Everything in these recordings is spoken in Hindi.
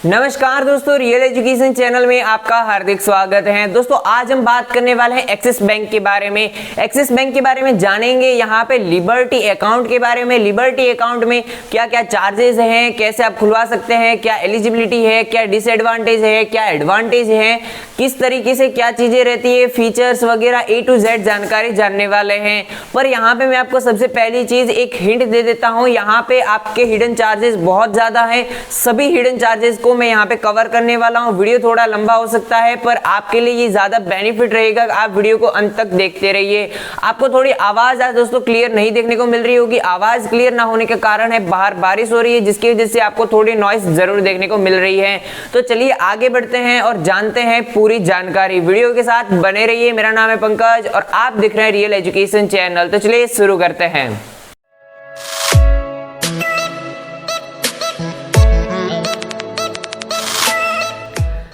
नमस्कार दोस्तों, रियल एजुकेशन चैनल में आपका हार्दिक स्वागत है। दोस्तों आज हम बात करने वाले हैं एक्सिस बैंक के बारे में। एक्सिस बैंक के बारे में जानेंगे, यहाँ पे लिबर्टी अकाउंट के बारे में। लिबर्टी अकाउंट में क्या क्या चार्जेस हैं, कैसे आप खुलवा सकते हैं, क्या एलिजिबिलिटी है, क्या डिसएडवांटेज है, क्या एडवांटेज है, किस तरीके से क्या चीजें रहती है, फीचर्स वगैरह A to Z जानकारी जानने वाले हैं। पर यहाँ पे मैं आपको सबसे पहली चीज एक हिंट दे देता हूँ, यहाँ पे आपके हिडन चार्जेस बहुत ज्यादा है। सभी हिडन चार्जेस को मैं यहाँ पे कवर करने वाला हूँ। वीडियो थोड़ा लंबा हो सकता है पर आपके लिए ये ज्यादा बेनिफिट रहेगा, आप वीडियो को अंत तक देखते रहिए। आपको थोड़ी आवाज आज दोस्तों क्लियर नहीं देखने को मिल रही होगी। आवाज क्लियर ना होने का कारण है बाहर बारिश हो रही है, जिसकी वजह से आपको थोड़ी नॉइस जरूर देखने को मिल रही है। तो चलिए आगे बढ़ते हैं और जानते हैं पूरी जानकारी। वीडियो के साथ बने रहिए। मेरा नाम है पंकज और आप देख रहे हैं रियल एजुकेशन चैनल। तो चलिए शुरू करते हैं।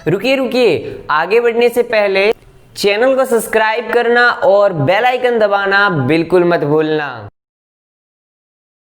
रुकिए आगे बढ़ने से पहले चैनल को सब्सक्राइब करना और बेल आइकन दबाना बिल्कुल मत भूलना।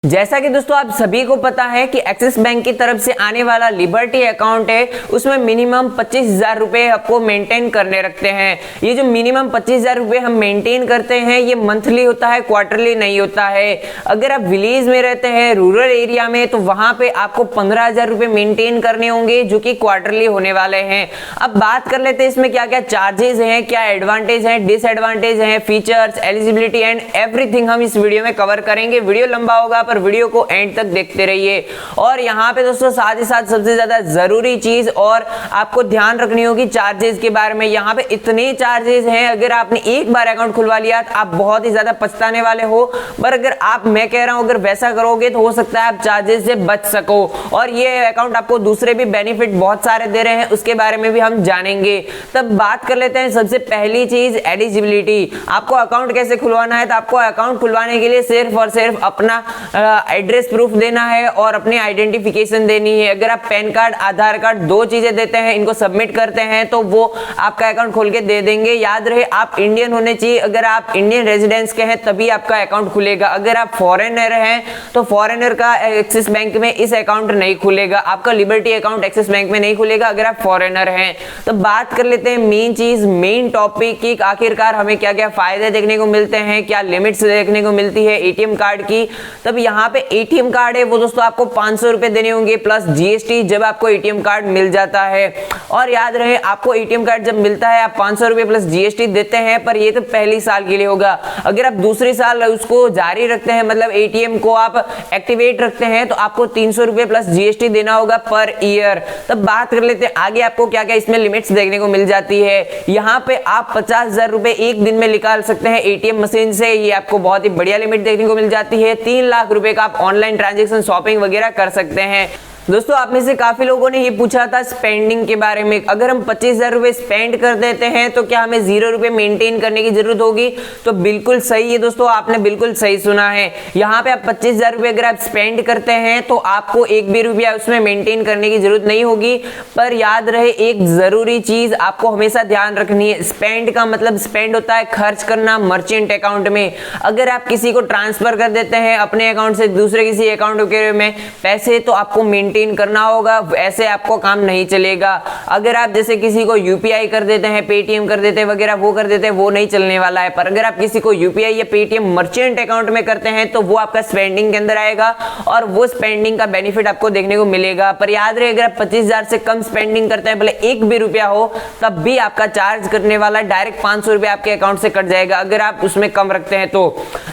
जैसा कि दोस्तों आप सभी को पता है कि एक्सिस बैंक की तरफ से आने वाला लिबर्टी अकाउंट है, उसमें मिनिमम 25,000 रुपए आपको मेंटेन करने रखते हैं। ये जो मिनिमम 25,000 रुपए हम मेंटेन करते हैं ये मंथली होता है, क्वार्टरली नहीं होता है। अगर आप विलेज में रहते हैं, रूरल एरिया में, तो वहां पे आपको 15,000 रुपए मेंटेन करने होंगे जो कि क्वार्टरली होने वाले हैं। अब बात कर लेते हैं इसमें क्या क्या चार्जेस हैं, क्या एडवांटेज है, डिसएडवांटेज है, फीचर्स, एलिजिबिलिटी एंड एवरीथिंग हम इस वीडियो में कवर करेंगे। वीडियो लंबा होगा पर वीडियो को एंड तक देखते रहिए। और यहाँ पे दोस्तों साथ ही साथ सबसे ज्यादा जरूरी चीज और आपको ध्यान रखनी होगी चार्जेस के बारे में। यहाँ पे इतने चार्जेस हैं, अगर आपने एक बार अकाउंट खुलवा लिया तो आप बहुत ही ज्यादा पछताने वाले हो। पर अगर आप, मैं कह रहा हूं, अगर वैसा करोगे तो हो सकता है आप चार्जेस से बच सको। और ये अकाउंट आपको दूसरे भी बेनिफिट बहुत सारे दे रहे हैं, उसके बारे में भी हम जानेंगे। तब बात कर लेते हैं सबसे पहली चीज, एलिजिबिलिटी। आपको अकाउंट कैसे खुलवाना है? तो आपको अकाउंट खुलवाने के लिए सिर्फ और सिर्फ अपना एड्रेस प्रूफ देना है और अपनी आइडेंटिफिकेशन देनी है। अगर आप पैन कार्ड, आधार कार्ड, दो चीजें देते हैं, इनको सबमिट करते हैं तो वो आपका अकाउंट खोल के दे देंगे। याद रहे आप इंडियन होने चाहिए। अगर आप इंडियन रेजिडेंस के हैं तभी आपका अकाउंट खुलेगा। अगर आप फॉरेनर हैं तो फॉरेनर का एक्सिस बैंक में इस अकाउंट नहीं खुलेगा, आपका लिबर्टी अकाउंट एक्सिस बैंक में नहीं खुलेगा अगर आप फॉरेनर हैं। तो बात कर लेते हैं मेन चीज, मेन टॉपिक की आखिरकार हमें क्या क्या फायदे देखने को मिलते हैं, क्या लिमिट्स देखने को मिलती है एटीएम कार्ड की। तब यहाँ पे एटीएम कार्ड है वो दोस्तों आपको 500 रुपए देने होंगे प्लस जीएसटी जब आपको एटीएम कार्ड मिल जाता है। और याद रहे आपको एटीएम कार्ड जब मिलता है आप 500 रुपए प्लस जीएसटी देते हैं, पर ये तो पहली साल के लिए होगा। अगर आप दूसरी साल उसको जारी रखते हैं, मतलब एटीएम को आप एक्टिवेट रखते हैं, तो आपको 300 रुपए प्लस जीएसटी देना होगा पर ईयर। तब बात कर लेते हैं आगे आपको क्या क्या इसमें लिमिट्स देखने को मिल जाती है। यहाँ पे आप 50,000 रुपए एक दिन में निकाल सकते हैं एटीएम मशीन से, ये आपको बहुत ही बढ़िया लिमिट देखने को मिल जाती है। 3 लाख रुपए का आप ऑनलाइन ट्रांजैक्शन, शॉपिंग वगैरह कर सकते हैं। दोस्तों आप में से काफी लोगों ने ये पूछा था स्पेंडिंग के बारे में। अगर हम 25,000 रुपए स्पेंड कर देते हैं तो क्या हमें 0 रुपए मेंटेन करने की जरूरत होगी? तो बिल्कुल सही है दोस्तों, आपने बिल्कुल सही सुना है। यहाँ पे आप 25,000 रुपए अगर आप स्पेंड करते हैं तो आपको एक भी रुपया उसमें मेंटेन करने की जरूरत नहीं होगी। पर याद रहे एक जरूरी चीज आपको हमेशा ध्यान रखनी है, स्पेंड का मतलब स्पेंड होता है खर्च करना मर्चेंट अकाउंट में। अगर आप किसी को ट्रांसफर कर देते हैं अपने अकाउंट से दूसरे किसी अकाउंट के में पैसे, तो आपको मेंटेन करना होगा, ऐसे आपको काम नहीं चलेगा। अगर आप जैसे किसी को यूपीआई कर देते हैं, पेटीएम कर देते हैं वगैरह, वो कर देते हैं, वो नहीं चलने वाला है। पर अगर आप किसी को यूपीआई या पेटीएम मर्चेंट अकाउंट में करते हैं तो वो आपका स्पेंडिंग के अंदर आएगा और वो स्पेंडिंग का बेनिफिट आपको देखने को मिलेगा। पर याद रहे अगर आप 25,000 से कम स्पेंडिंग करते हैं, भले एक भी रुपया हो, तब भी आपका चार्ज करने वाला डायरेक्ट 500 रुपए आपके अकाउंट से कट जाएगा अगर आप उसमें कम रखते हैं तो।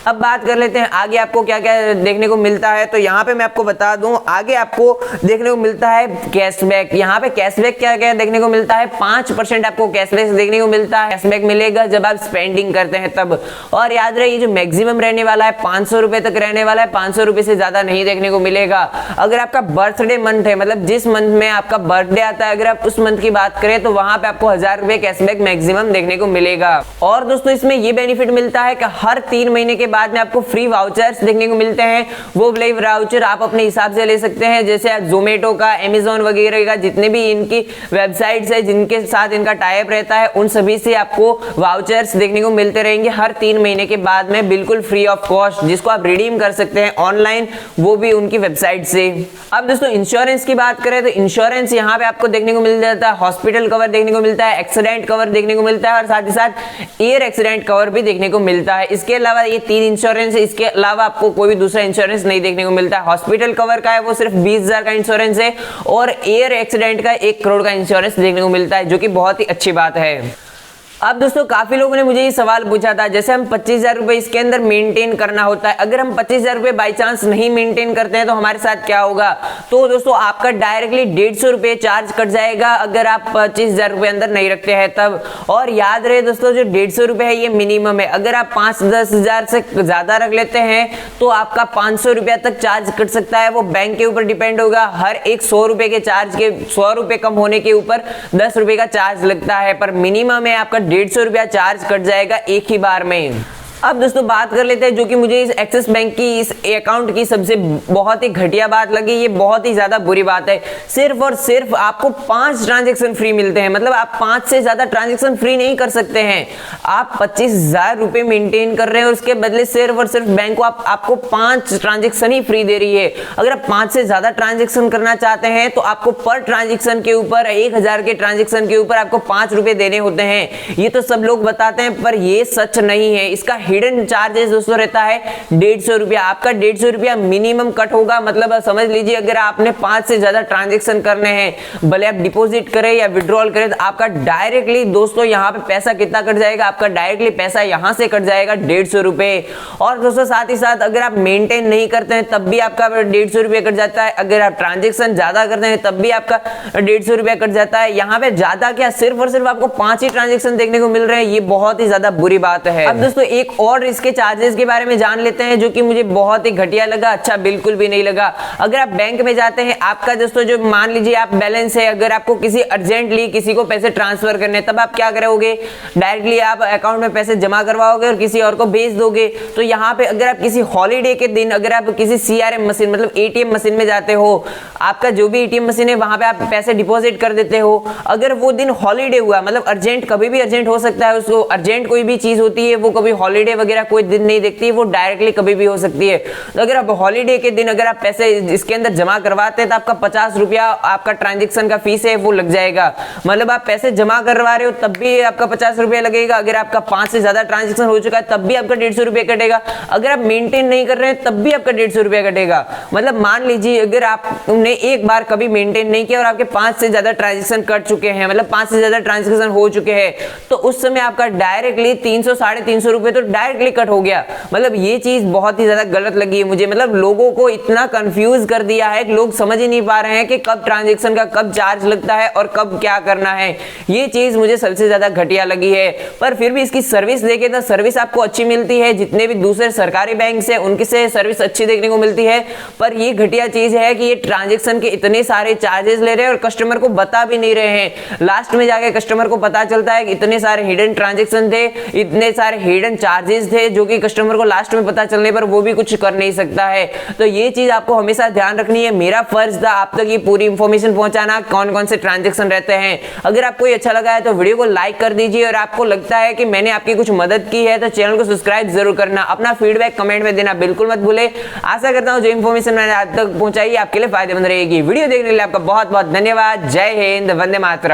अब बात कर लेते हैं आगे आपको क्या क्या देखने को मिलता है। तो यहाँ पे मैं आपको बता दूं, आगे आपको देखने को मिलता है कैशबैक। यहाँ पे कैशबैक क्या क्या देखने को मिलता है? 5% आपको कैशबैक देखने को मिलता है। कैशबैक मिलेगा जब आप स्पेंडिंग करते हैं तब। और याद रहे ये जो मैक्सिमम रहने वाला है 500 रुपए तक रहने वाला है, 500 रुपए से ज्यादा नहीं देखने को मिलेगा। अगर आपका बर्थडे मंथ है, मतलब जिस मंथ में आपका बर्थडे आता है, अगर आप उस मंथ की बात करें तो वहां पे आपको 1000 रुपए कैशबैक मैक्सिमम देखने को मिलेगा। और दोस्तों इसमें ये बेनिफिट मिलता है कि हर 3 महीने के बाद में आपको फ्री वाउचर्स देखने को मिलते हैं। वो फ्री वाउचर आप अपने हिसाब से ले सकते हैं। जैसे जोमेटो का, अमेजोन वगैरह का, जितने भी इनकी वेबसाइट्स है जिनके साथ इनका टाई अप रहता है, उन सभी से आपको वाउचर्स देखने को मिलते रहेंगे हर 3 महीने के बाद में, बिल्कुल फ्री ऑफ कॉस्ट, जिसको आप रिडीम कर सकते हैं ऑनलाइन, वो भी उनकी वेबसाइट से। अब दोस्तों इंश्योरेंस की बात करें तो इंश्योरेंस यहाँ पे आपको देखने को मिल जाता है, हॉस्पिटल कवर देखने को मिलता है, एक्सीडेंट कवर देखने को मिलता है और साथ ही साथ एयर एक्सीडेंट कवर भी देखने को मिलता है। इसके अलावा ये 3 इंश्योरेंस है, इसके अलावा आपको कोई भी दूसरा इंश्योरेंस नहीं देखने को मिलता है। हॉस्पिटल कवर का है वो सिर्फ 20,000 का इंश्योरेंस है और एयर एक्सीडेंट का 1 करोड़ का इंश्योरेंस देखने को मिलता है, जो कि बहुत ही अच्छी बात है। अब दोस्तों काफी लोगों ने मुझे ये सवाल पूछा था, जैसे हम 25,000 रुपए इसके अंदर मेंटेन करना होता है, अगर हम 25,000 रुपए बाई चांस नहीं मेंटेन करते हैं तो हमारे साथ क्या होगा। तो दोस्तों आपका डायरेक्टली 150 रुपए चार्ज कट जाएगा अगर आप 25,000 रुपए अंदर नहीं रखते हैं तब। और याद रहे दोस्तों, जो 150 रुपए है ये मिनिमम है, अगर आप 5-10 हजार से ज्यादा रख लेते हैं तो आपका 500 रुपया तक चार्ज कट सकता है। वो बैंक के ऊपर डिपेंड होगा, हर एक 100 रुपए के चार्ज के 100 रुपए कम होने के ऊपर 10 रुपए का चार्ज लगता है, पर मिनिमम है आपका 150 रुपया चार्ज कट जाएगा एक ही बार में। अब दोस्तों बात कर लेते हैं जो कि मुझे इस एक्सिस बैंक की इस अकाउंट की सबसे बहुत ही घटिया बात लगी, ये बहुत ही ज्यादा बुरी बात है। सिर्फ और सिर्फ आपको 5 ट्रांजेक्शन फ्री मिलते हैं, मतलब आप 5 से ज्यादा ट्रांजेक्शन फ्री नहीं कर सकते हैं। आप 25,000 रुपए मेंटेन कर रहे हैं और उसके बदले सिर्फ और सिर्फ बैंक को आपको 5 ट्रांजेक्शन ही फ्री दे रही है। अगर आप 5 से ज्यादा ट्रांजेक्शन करना चाहते हैं तो आपको पर ट्रांजेक्शन के ऊपर 1,000 के ट्रांजेक्शन के ऊपर आपको 5 रुपए देने होते हैं। ये तो सब लोग बताते हैं पर ये सच नहीं है। इसका हिडन चार्जेस दोस्तों रहता है 150 रुपया। आपका 150 रुपया मिनिमम कट होगा, मतलब समझ लीजिए अगर आपने 5 से ज्यादा ट्रांजेक्शन करने हैं, भले आप डिपॉजिट करें या विड्रॉल करें, तो आपका डायरेक्टली दोस्तों यहाँ पे पैसा कितना कट जाएगा, आपका डायरेक्टली पैसा यहाँ से कट जाएगा 150 रुपए। और दोस्तों साथ ही साथ अगर आप मेंटेन नहीं करते हैं तब भी आपका 150 रुपया कट जाता है। अगर आप ट्रांजेक्शन ज्यादा करते हैं तब भी आपका 150 रुपया कट जाता है। यहाँ पे ज्यादा क्या, सिर्फ और सिर्फ आपको 5 ही ट्रांजेक्शन देखने को मिल रहे हैं, ये बहुत ही ज्यादा बुरी बात है। अब दोस्तों एक और इसके चार्जेस के बारे में जान लेते हैं, जो कि मुझे बहुत ही घटिया लगा, अच्छा बिल्कुल भी नहीं लगा। अगर आप बैंक में जाते हैं, आपका दोस्तों जो मान लीजिए आप बैलेंस है, अगर आपको किसी अर्जेंटली किसी को पैसे ट्रांसफर करने, तब आप क्या करोगे, डायरेक्टली आप अकाउंट में पैसे जमा करवाओगे और किसी और को भेज दोगे। तो यहाँ पे अगर आप किसी हॉलीडे के दिन अगर आप किसी CRM मशीन मतलब ATM मशीन में जाते हो, आपका जो भी ATM मशीन है वहां पे आप पैसे डिपॉजिट कर देते हो, अगर वो दिन हॉलीडे हुआ, मतलब अर्जेंट, कभी भी अर्जेंट हो सकता है, उसको अर्जेंट कोई भी चीज होती है वो कभी हॉलीडे वगैरह कोई दिन नहीं देखती है, वो डायरेक्टली कभी भी हो सकती है। तो अगर आप हॉलीडे के दिन अगर आप पैसे इसके अंदर जमा करवाते हैं तो आपका 50 रुपया आपका ट्रांजेक्शन का फीस है वो लग जाएगा, मतलब आप पैसे जमा करवा रहे हो तब भी आपका 50 रुपया लगेगा। अगर आपका 5 से ज्यादा ट्रांजेक्शन हो चुका है तब भी आपका 150 रुपया कटेगा। अगर आप मेंटेन नहीं कर रहे हैं तब भी आपका 150 रुपया कटेगा। मतलब मान लीजिए अगर आपने एक बार कभी मेंटेन नहीं किया और आपके 5 से ज्यादा ट्रांजेक्शन कट चुके हैं, मतलब 5 से ज्यादा ट्रांजेक्शन हो चुके हैं, तो उस समय आपका डायरेक्टली 300-350 रुपए तो डायरेक्टली कट हो गया। मतलब ये चीज बहुत ही ज्यादा गलत लगी है मुझे, मतलब लोगों को इतना कंफ्यूज कर दिया है कि लोग समझ ही नहीं पा रहे हैं कि कब ट्रांजैक्शन का कब चार्ज लगता है और कब क्या करना है। ये चीज मुझे सबसे ज्यादा घटिया लगी है। पर फिर भी इसकी सर्विस देखें तो सर्विस आपको अच्छी मिलती है, जितने भी दूसरे सरकारी बैंक से उनकी से सर्विस अच्छी देखने को मिलती है। पर ये घटिया चीज है कि ये ट्रांजैक्शन के इतने सारे चार्जेस ले रहे हैं और कस्टमर को बता भी नहीं रहे हैं। लास्ट में जाके कस्टमर को पता चलता है कि इतने सारे हिडन ट्रांजैक्शन थे, इतने सारे हिडन चार्जेस थे, जो कि कस्टमर को लास्ट में पता चलने पर वो भी कुछ कर नहीं सकता है। तो ये चीज आपको हमेशा ध्यान रखनी है। मेरा फर्ज था आप तक ये पूरी इंफॉर्मेशन पहुंचाना, कौन कौन से ट्रांजैक्शन रहते हैं। अगर आपको ये अच्छा लगा है तो वीडियो को लाइक कर दीजिए, और आपको लगता है कि मैंने आपकी कुछ मदद की है तो चैनल को सब्सक्राइब जरूर करना। अपना फीडबैक कमेंट में देना बिल्कुल मत भूले। आशा करता हूं जो इंफॉर्मेशन मैंने आज तक पहुंचाई आपके लिए फायदेमंद रहेगी। वीडियो देखने के लिए आपका बहुत बहुत धन्यवाद। जय हिंद, वंदे मातरम।